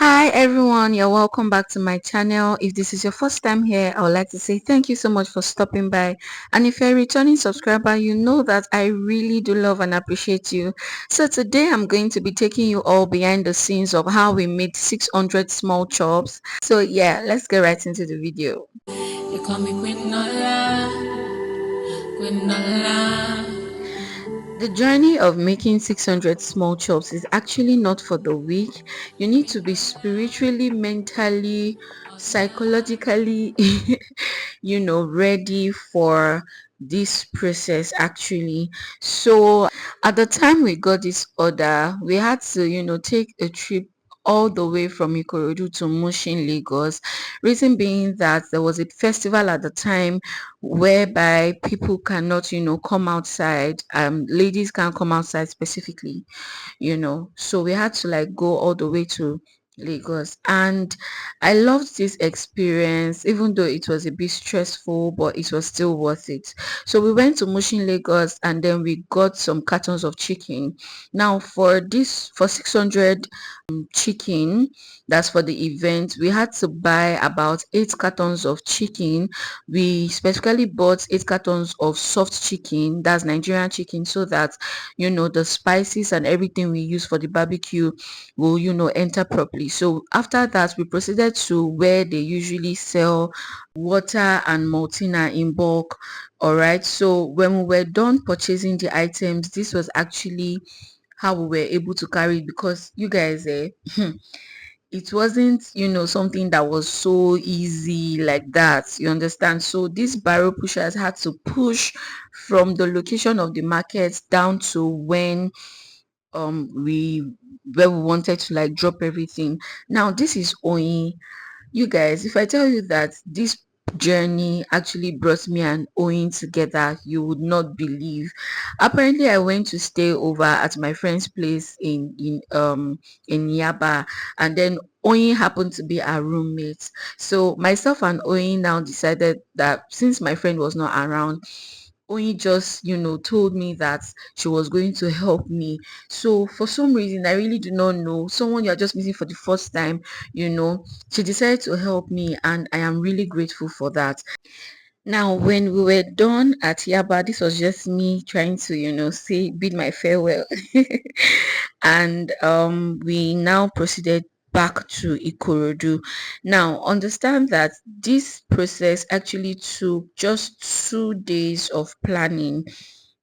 Hi everyone, you're welcome back to my channel. If this is your first time here, I would like to say thank you so much for stopping by. And if you're a returning subscriber, you know that I really do love and appreciate you. So today I'm going to be taking you all behind the scenes of how we made 600 small chops. So yeah, let's get right into the video. You call me Quinola, Quinola. The journey of making 600 small chops is actually not for the weak. You need to be spiritually, mentally, psychologically, ready for this process actually. So at the time we got this order, we had to, take a trip all the way from Ikorodu to Mushin, Lagos. Reason being that there was a festival at the time whereby people cannot, come outside. Ladies can't come outside specifically, so we had to like go all the way to Lagos, and I loved this experience even though it was a bit stressful, but it was still worth it. So we went to Mushin, Lagos, and then we got some cartons of chicken. Now for 600 chicken, that's for the event, we had to buy about 8 cartons of chicken. We specifically bought 8 cartons of soft chicken, that's Nigerian chicken, so that the spices and everything we use for the barbecue will enter properly. So after that, we proceeded to where they usually sell water and maltina in bulk. All right, so when we were done purchasing the items, this was actually how we were able to carry it, because you guys, it wasn't something that was so easy like that, you understand. So these barrel pushers had to push from the location of the market down to when we where we wanted to like drop everything. Now this is owing you guys, if I tell you that this journey actually brought me and Owen together, you would not believe. Apparently, I went to stay over at my friend's place in Yaba, and then Owen happened to be our roommate. So myself and Owen now decided that since my friend was not around, Only just, told me that she was going to help me. So for some reason, I really do not know. Someone you're just meeting for the first time, she decided to help me, and I am really grateful for that. Now, when we were done at Yaba, this was just me trying to, say bid my farewell. And we now proceeded back to Ikorodu. Now, understand that this process actually took just 2 days of planning.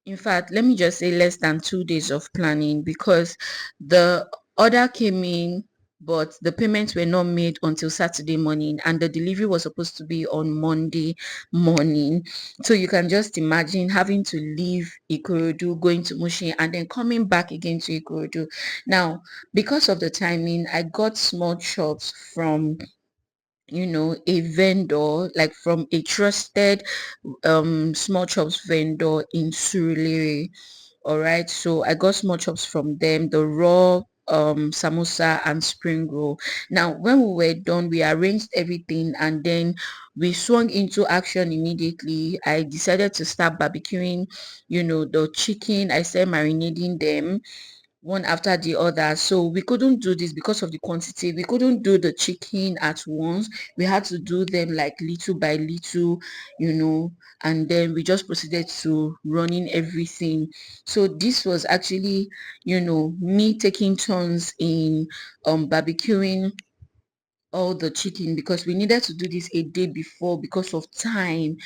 In fact, let me just say less than 2 days of planning, because the order came in, but the payments were not made until Saturday morning, and the delivery was supposed to be on Monday morning. So you can just imagine having to leave Ikorodu, going to Mushin, and then coming back again to Ikorodu. Now, because of the timing, I got small chops from a vendor, like from a trusted small chops vendor in Surulere. All right, so I got small chops from them, the raw samosa and spring roll. Now when we were done, we arranged everything, and then we swung into action immediately. I decided to start barbecuing the chicken. I started marinating them one after the other. So we couldn't do this because of the quantity. We couldn't do the chicken at once. We had to do them like little by little, you know, and then we just proceeded to running everything. So this was actually, me taking turns in barbecuing all the chicken, because we needed to do this a day before because of time.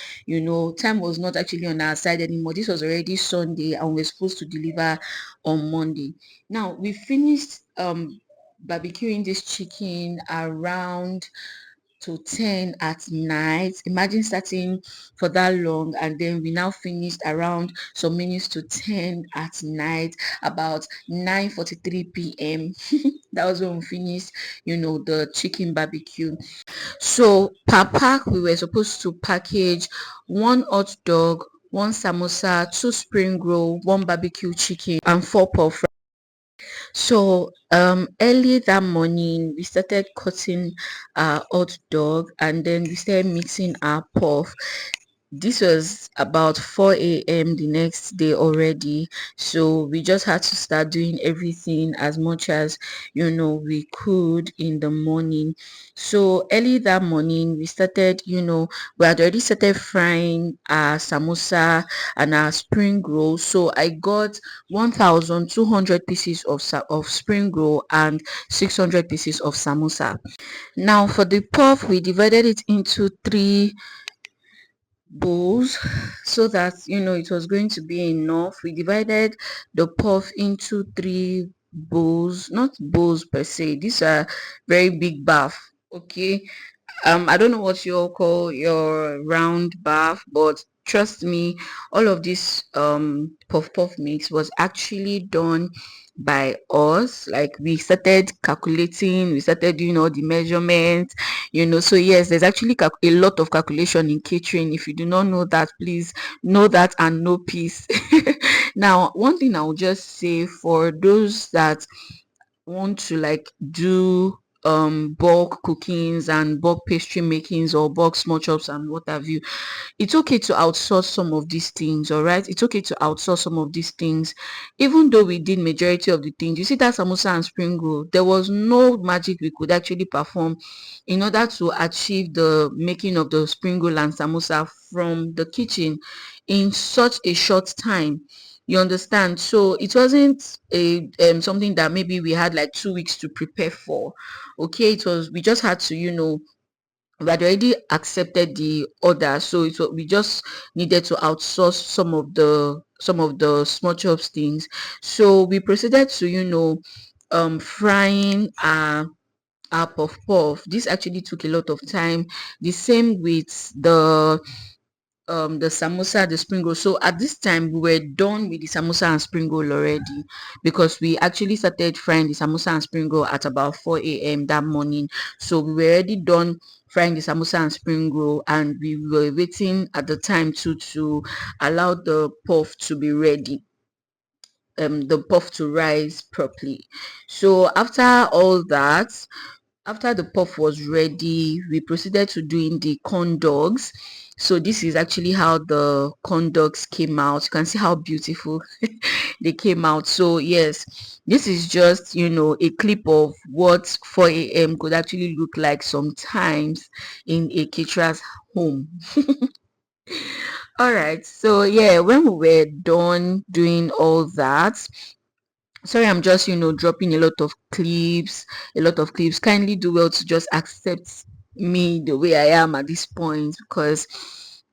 Time was not actually on our side anymore. This was already Sunday, and we are supposed to deliver on Monday. Now we finished barbecuing this chicken around to 10 at night. Imagine starting for that long, and then we now finished around some minutes to 10 at night, about 9:43 p.m. That was when we finished the chicken barbecue. So per pack, we were supposed to package one hot dog, one samosa, two spring roll, one barbecue chicken, and four puff. So early that morning, we started cutting our hot dog, and then we started mixing our puff. This was about 4 a.m. the next day already, so we just had to start doing everything as much as we could in the morning. So early that morning we started, we had already started frying our samosa and our spring roll. So I got 1,200 pieces of spring roll and 600 pieces of samosa. Now for the puff, we divided it into three bowls so that it was going to be enough. We divided the puff into three bowls, not bowls per se, these are very big bath. Okay, I don't know what you all call your round bath, but trust me, all of this puff puff mix was actually done by us. Like, we started calculating, we started doing all the measurements. So yes, there's actually a lot of calculation in catering. If you do not know that, please know that and know peace. Now, one thing I'll just say for those that want to like do bulk cookings and bulk pastry makings or bulk small chops and what have you, it's okay to outsource some of these things. All right, it's okay to outsource some of these things. Even though we did majority of the things, you see that samosa and spring roll, there was no magic we could actually perform in order to achieve the making of the spring roll and samosa from the kitchen in such a short time. You understand? So it wasn't a something that maybe we had like 2 weeks to prepare for. Okay, it was, we just had to, we had already accepted the order, so we just needed to outsource some of the small chops things. So we proceeded to frying our puff puff. This actually took a lot of time. The same with the samosa, the spring roll. So at this time we were done with the samosa and spring roll already, because we actually started frying the samosa and spring roll at about 4 a.m. that morning. So we were already done frying the samosa and spring roll, and we were waiting at the time to allow the puff to be ready, the puff to rise properly. So after the puff was ready, we proceeded to doing the corn dogs. So this is actually how the corn dogs came out. You can see how beautiful they came out. So yes, this is just a clip of what 4 a.m. could actually look like sometimes in a caterer's home. All right, so yeah, when we were done doing all that, sorry, I'm just dropping a lot of clips. Kindly do well to just accept me the way I am at this point, because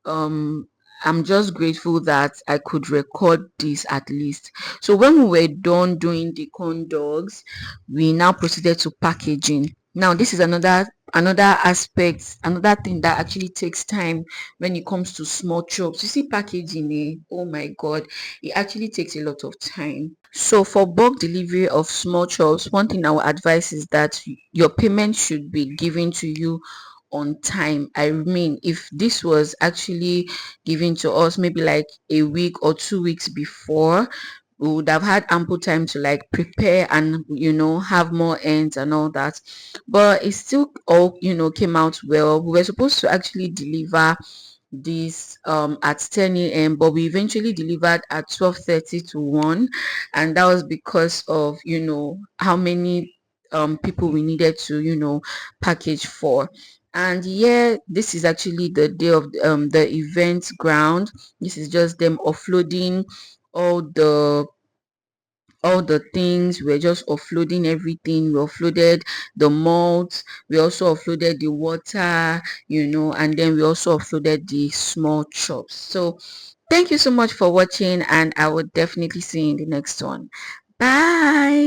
um I'm just grateful that I could record this at least. So when we were done doing the corn dogs, we now proceeded to packaging. Now this is another aspect, another thing that actually takes time when it comes to small chops. You see, packaging, oh my god, it actually takes a lot of time. So for bulk delivery of small chops, one thing I would advise is that your payment should be given to you on time. I mean, if this was actually given to us maybe like a week or 2 weeks before, we would have had ample time to like prepare and have more ends and all that. But it still all came out well. We were supposed to actually deliver this at 10 a.m., but we eventually delivered at 12:30 to 1, and that was because of how many people we needed to package for. And yeah, this is actually the day of the event ground. This is just them offloading all the things. We're just offloading everything. We offloaded the malt, we also offloaded the water, and then we also offloaded the small chops. So thank you so much for watching, and I will definitely see you in the next one. Bye.